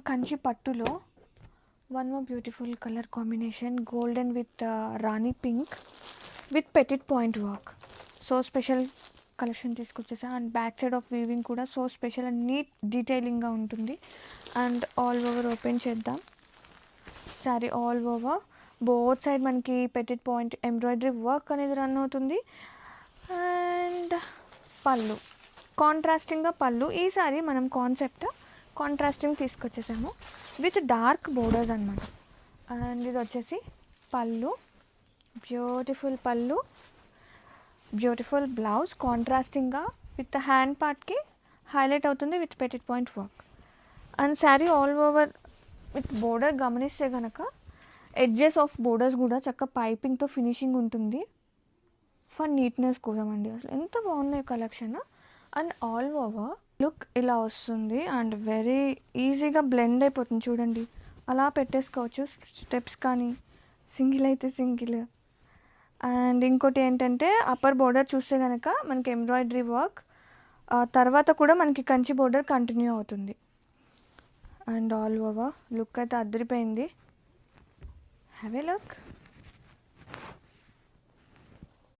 కంచి పట్టులో one more beautiful colour combination golden with rani pink with petite point work. So special collection తీసుకొచ్చేసా. And back side of weaving కూడా so special and neat డీటెయిలింగ్గా ఉంటుంది. And all over open చేద్దాం. Sari all over both side మనకి petite point embroidery work అనేది run అవుతుంది. And పళ్ళు కాంట్రాస్టింగ్గా పళ్ళు. ఈ సారీ మనం కాన్సెప్ట్ కాంట్రాస్టింగ్ తీసుకొచ్చేసాము విత్ డార్క్ బోర్డర్స్ అనమాట. అండ్ ఇది వచ్చేసి పళ్ళు, బ్యూటిఫుల్ పళ్ళు, బ్యూటిఫుల్ బ్లౌజ్ కాంట్రాస్టింగ్గా విత్ హ్యాండ్ పార్ట్కి హైలైట్ అవుతుంది with petite point work. And sari all over with border గమనిస్తే కనుక ఎడ్జెస్ ఆఫ్ బోర్డర్స్ కూడా చక్కగా పైపింగ్తో ఫినిషింగ్ ఉంటుంది ఫర్ నీట్నెస్ కోసం అండి. అసలు ఎంత బాగున్నాయి collection. And all over look ఇలా వస్తుంది. అండ్ వెరీ ఈజీగా బ్లెండ్ అయిపోతుంది చూడండి. అలా పెట్టేసుకోవచ్చు స్టెప్స్ కానీ, సింగిల్ అయితే సింగిల్. అండ్ ఇంకోటి ఏంటంటే అప్పర్ బోర్డర్ చూస్తే కనుక మనకి ఎంబ్రాయిడరీ వర్క్, తర్వాత కూడా మనకి కంచి బోర్డర్ కంటిన్యూ అవుతుంది. అండ్ ఆల్ ఓవర్ లుక్ అయితే అదిరిపోయింది. Have a look.